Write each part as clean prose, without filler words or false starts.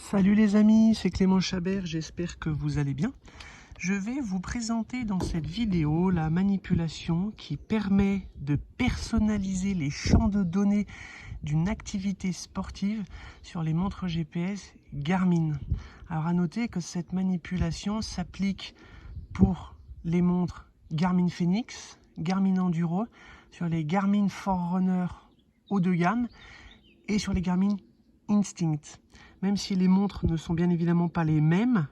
Salut les amis, c'est Clément Chabert, j'espère que vous allez bien. Je vais vous présenter dans cette vidéo la manipulation qui permet de personnaliser les champs de données d'une activité sportive sur les montres GPS Garmin. Alors à noter que cette manipulation s'applique pour les montres Garmin Fenix, Garmin Enduro, sur les Garmin Forerunner haut de gamme et sur les Garmin Instinct. Même si les montres ne sont bien évidemment pas les mêmes,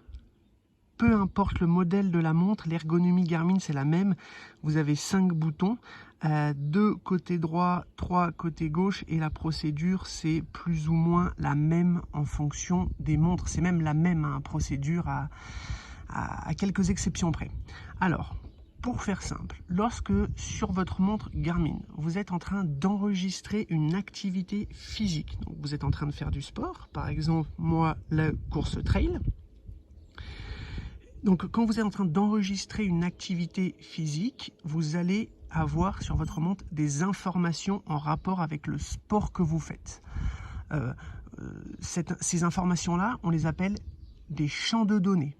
peu importe le modèle de la montre, l'ergonomie Garmin c'est la même. Vous avez 5 boutons, 2 côté droit, 3 côté gauche, et la procédure c'est plus ou moins la même en fonction des montres. C'est même la même procédure à quelques exceptions près. Alors, pour faire simple, lorsque sur votre montre Garmin, vous êtes en train d'enregistrer une activité physique, donc vous êtes en train de faire du sport, par exemple moi la course trail, donc quand vous êtes en train d'enregistrer une activité physique, vous allez avoir sur votre montre des informations en rapport avec le sport que vous faites. Ces informations-là, on les appelle des champs de données.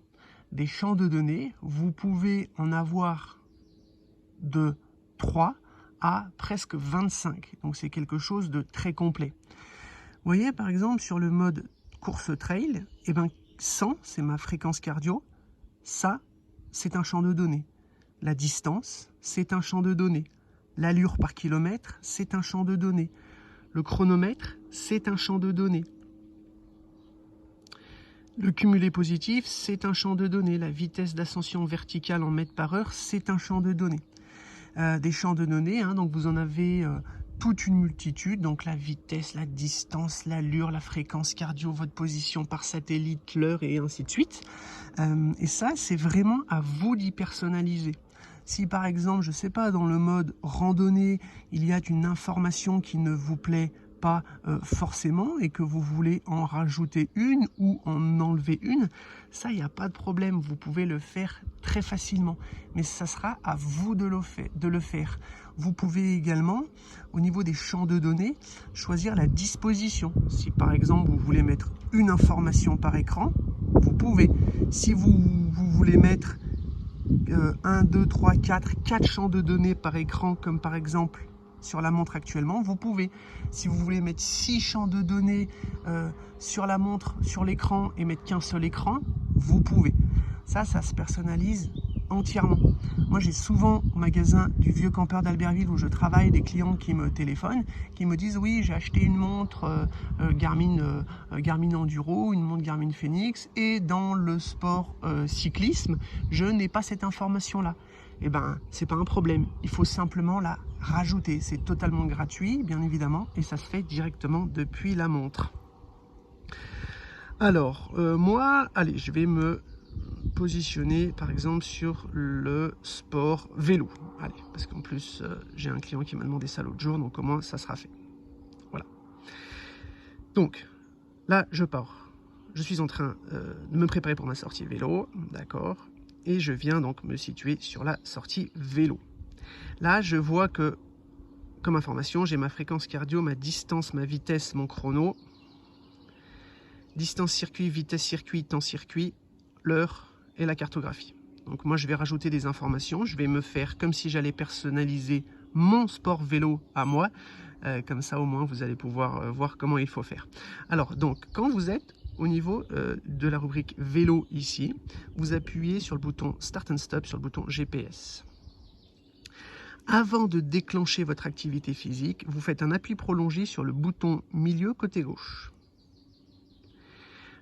Des champs de données, vous pouvez en avoir de 3 à presque 25. Donc c'est quelque chose de très complet. Vous voyez par exemple sur le mode course trail, 100 c'est ma fréquence cardio. Ça, c'est un champ de données. La distance, c'est un champ de données. L'allure par kilomètre, c'est un champ de données. Le chronomètre, c'est un champ de données. Le cumulé positif, c'est un champ de données. La vitesse d'ascension verticale en mètres par heure, c'est un champ de données. Des champs de données, donc vous en avez toute une multitude. Donc la vitesse, la distance, l'allure, la fréquence cardio, votre position par satellite, l'heure et ainsi de suite. Et ça, c'est vraiment à vous d'y personnaliser. Si par exemple, je ne sais pas, dans le mode randonnée, il y a une information qui ne vous plaît pas forcément et que vous voulez en rajouter une ou en enlever une, ça, il n'y a pas de problème. Vous pouvez le faire très facilement. Mais ça sera à vous de le faire. Vous pouvez également, au niveau des champs de données, choisir la disposition. Si par exemple, vous voulez mettre une information par écran, vous pouvez. Si vous voulez mettre 1, 2, 3, 4 champs de données par écran, comme par exemple sur la montre actuellement, vous pouvez. Si vous voulez mettre 6 champs de données sur la montre, sur l'écran, et mettre qu'un seul écran, vous pouvez. Ça se personnalise entièrement. Moi, j'ai souvent au magasin du Vieux Campeur d'Albertville où je travaille des clients qui me téléphonent, qui me disent oui, j'ai acheté une montre Garmin Enduro, une montre Garmin Fenix, et dans le sport cyclisme, je n'ai pas cette information-là. Eh ben, c'est pas un problème. Il faut simplement la rajouter. C'est totalement gratuit, bien évidemment, et ça se fait directement depuis la montre. Alors, moi, allez, je vais me positionner par exemple sur le sport vélo. Allez, parce qu'en plus, j'ai un client qui m'a demandé ça l'autre jour, donc au moins ça sera fait. Voilà. Donc, là, je pars. Je suis en train de me préparer pour ma sortie vélo, d'accord, et je viens donc me situer sur la sortie vélo. Là, je vois que, comme information, j'ai ma fréquence cardio, ma distance, ma vitesse, mon chrono, distance circuit, vitesse circuit, temps circuit, l'heure et la cartographie. Donc moi, je vais rajouter des informations. Je vais me faire comme si j'allais personnaliser mon sport vélo à moi. Comme ça, au moins, vous allez pouvoir voir comment il faut faire. Alors, donc, quand vous êtes au niveau de la rubrique vélo ici, vous appuyez sur le bouton Start and Stop, sur le bouton GPS. Avant de déclencher votre activité physique, vous faites un appui prolongé sur le bouton milieu côté gauche.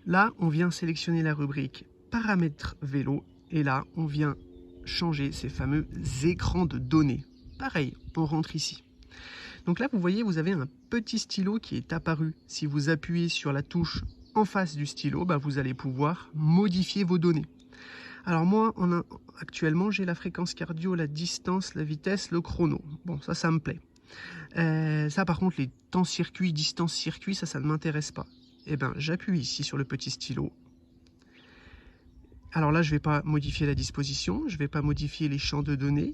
Là, on vient sélectionner la rubrique paramètres vélo, et là, on vient changer ces fameux écrans de données. Pareil, on rentre ici. Donc là, vous voyez, vous avez un petit stylo qui est apparu. Si vous appuyez sur la touche en face du stylo, vous allez pouvoir modifier vos données. Alors moi, actuellement, j'ai la fréquence cardio, la distance, la vitesse, le chrono. Bon, ça me plaît. Ça, par contre, les temps circuit, distance circuit, ça ne m'intéresse pas. Eh bien, j'appuie ici sur le petit stylo. Alors là, je ne vais pas modifier la disposition, je ne vais pas modifier les champs de données.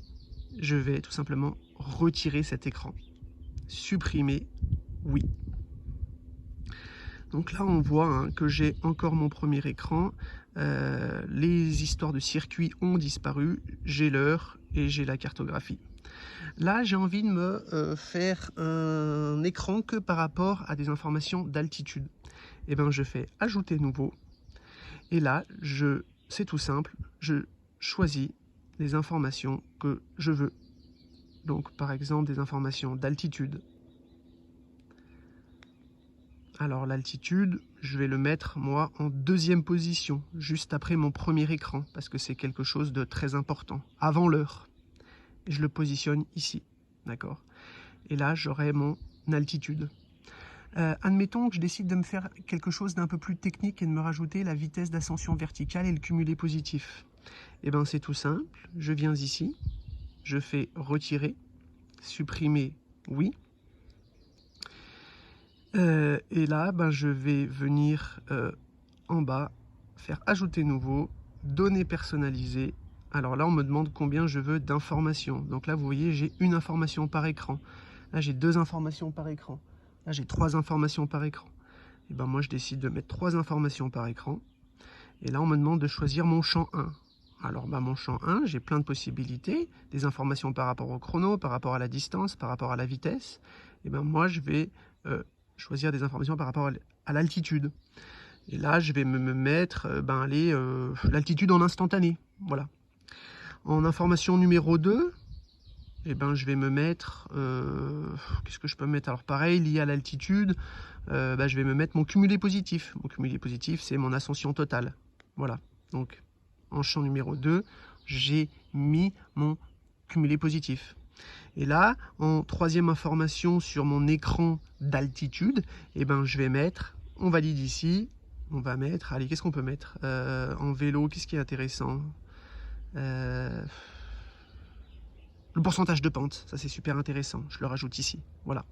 Je vais tout simplement retirer cet écran. Supprimer, oui. Donc là, on voit hein, que j'ai encore mon premier écran. Les histoires de circuit ont disparu. J'ai l'heure et j'ai la cartographie. Là, j'ai envie de me faire un écran que par rapport à des informations d'altitude. Et bien, je fais ajouter nouveau. Et là, c'est tout simple. Je choisis les informations que je veux. Donc, par exemple, des informations d'altitude. Alors l'altitude, je vais le mettre moi en deuxième position, juste après mon premier écran, parce que c'est quelque chose de très important, avant l'heure. Et je le positionne ici, d'accord? Et là, j'aurai mon altitude. Admettons que je décide de me faire quelque chose d'un peu plus technique et de me rajouter la vitesse d'ascension verticale et le cumulé positif. Et bien c'est tout simple, je viens ici, je fais retirer, supprimer, oui. Et là, ben, je vais venir en bas, faire ajouter nouveau, données personnalisées. Alors là, on me demande combien je veux d'informations. Donc là, vous voyez, j'ai une information par écran. Là, j'ai 2 informations par écran. Là, j'ai 3 informations par écran. Et ben moi, je décide de mettre 3 informations par écran. Et là, on me demande de choisir mon champ 1. Alors, ben, mon champ 1, j'ai plein de possibilités. Des informations par rapport au chrono, par rapport à la distance, par rapport à la vitesse. Et ben moi, je vais choisir des informations par rapport à l'altitude. Et là, je vais me mettre l'altitude en instantané. Voilà. En information numéro 2, eh ben, je vais me mettre... qu'est-ce que je peux mettre? Alors pareil, lié à l'altitude, je vais me mettre mon cumulé positif. Mon cumulé positif, c'est mon ascension totale. Voilà. Donc, en champ numéro 2, j'ai mis mon cumulé positif. Et là, en troisième information sur mon écran d'altitude, eh ben, je vais mettre, on valide ici, on va mettre, allez, qu'est-ce qu'on peut mettre en vélo, qu'est-ce qui est intéressant le pourcentage de pente, ça c'est super intéressant, je le rajoute ici, voilà.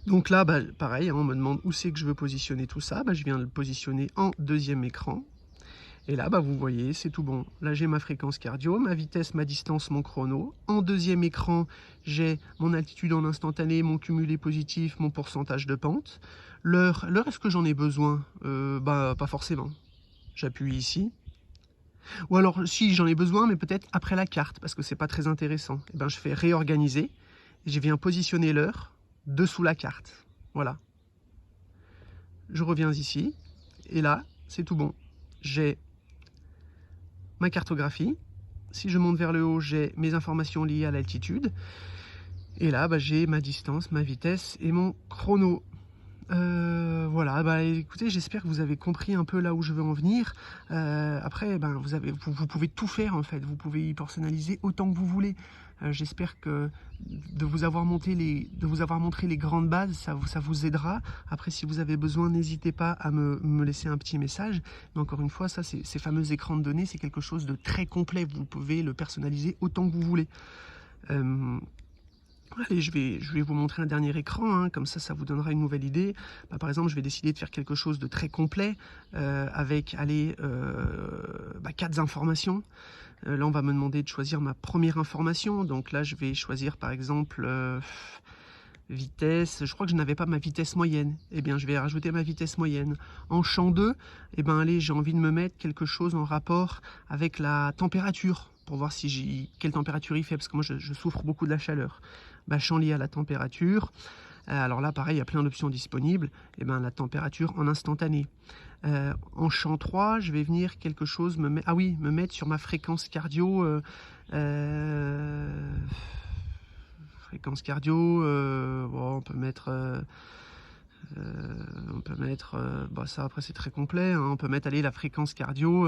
Donc là, pareil, hein, on me demande où c'est que je veux positionner tout ça, je viens de le positionner en deuxième écran. Et là, vous voyez, c'est tout bon. Là, j'ai ma fréquence cardio, ma vitesse, ma distance, mon chrono. En deuxième écran, j'ai mon altitude en instantané, mon cumulé positif, mon pourcentage de pente. L'heure, est-ce que j'en ai besoin? Pas forcément. J'appuie ici. Ou alors, si j'en ai besoin, mais peut-être après la carte, parce que c'est pas très intéressant. Et je fais réorganiser. Et je viens positionner l'heure dessous la carte. Voilà. Je reviens ici. Et là, c'est tout bon. J'ai ma cartographie. Si je monte vers le haut, j'ai mes informations liées à l'altitude. Et là, j'ai ma distance, ma vitesse et mon chrono. Voilà, écoutez, j'espère que vous avez compris un peu là où je veux en venir. Après, vous pouvez tout faire en fait. Vous pouvez y personnaliser autant que vous voulez. J'espère que de vous avoir montré les grandes bases, ça vous aidera. Après, si vous avez besoin, n'hésitez pas à me laisser un petit message. Mais encore une fois, ces fameux écrans de données, c'est quelque chose de très complet. Vous pouvez le personnaliser autant que vous voulez. Allez, je vais vous montrer un dernier écran, hein, comme ça vous donnera une nouvelle idée. Par exemple, je vais décider de faire quelque chose de très complet avec 4 informations. Là, on va me demander de choisir ma première information. Donc là, je vais choisir par exemple vitesse. Je crois que je n'avais pas ma vitesse moyenne. Eh bien, je vais rajouter ma vitesse moyenne. En champ 2, allez, j'ai envie de me mettre quelque chose en rapport avec la température, pour voir quelle température il fait, parce que moi, je souffre beaucoup de la chaleur. Champ lié à la température. Alors là, pareil, il y a plein d'options disponibles. La température en instantané. En champ 3, je vais venir me mettre sur ma fréquence cardio. Fréquence cardio, on peut mettre... ça après c'est très complet, hein. On peut mettre la fréquence cardio,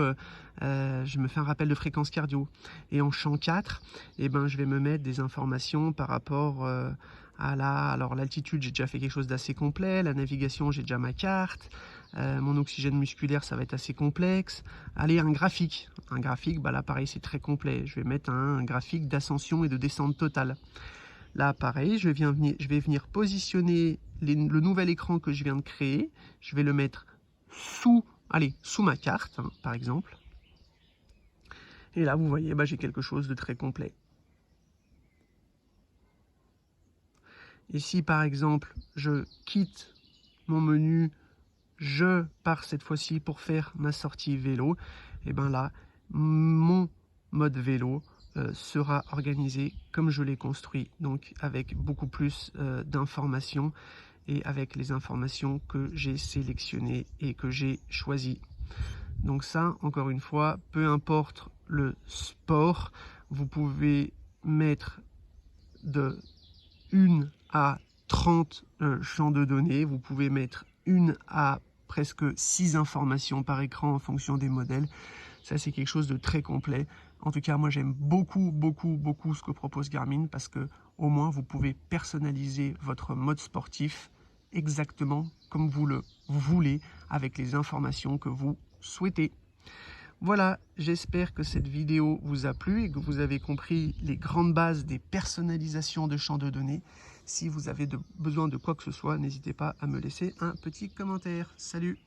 je me fais un rappel de fréquence cardio. Et en champ 4, je vais me mettre des informations par rapport à l'altitude, j'ai déjà fait quelque chose d'assez complet. La navigation, j'ai déjà ma carte. Mon oxygène musculaire, ça va être assez complexe. Allez, un graphique, là pareil c'est très complet. Je vais mettre un graphique d'ascension et de descente totale. Là, pareil, je vais venir positionner le nouvel écran que je viens de créer. Je vais le mettre sous ma carte, hein, par exemple. Et là, vous voyez, j'ai quelque chose de très complet. Et si, par exemple, je quitte mon menu, je pars cette fois-ci pour faire ma sortie vélo, et bien là, mon mode vélo sera organisé comme je l'ai construit, donc avec beaucoup plus d'informations et avec les informations que j'ai sélectionnées et que j'ai choisies. Donc ça, encore une fois, peu importe le sport, vous pouvez mettre de 1 à 30 champs de données, vous pouvez mettre 1 à presque 6 informations par écran en fonction des modèles. Ça, c'est quelque chose de très complet. En tout cas, moi, j'aime beaucoup, beaucoup, beaucoup ce que propose Garmin parce que au moins, vous pouvez personnaliser votre mode sportif exactement comme vous le voulez avec les informations que vous souhaitez. Voilà, j'espère que cette vidéo vous a plu et que vous avez compris les grandes bases des personnalisations de champs de données. Si vous avez besoin de quoi que ce soit, n'hésitez pas à me laisser un petit commentaire. Salut!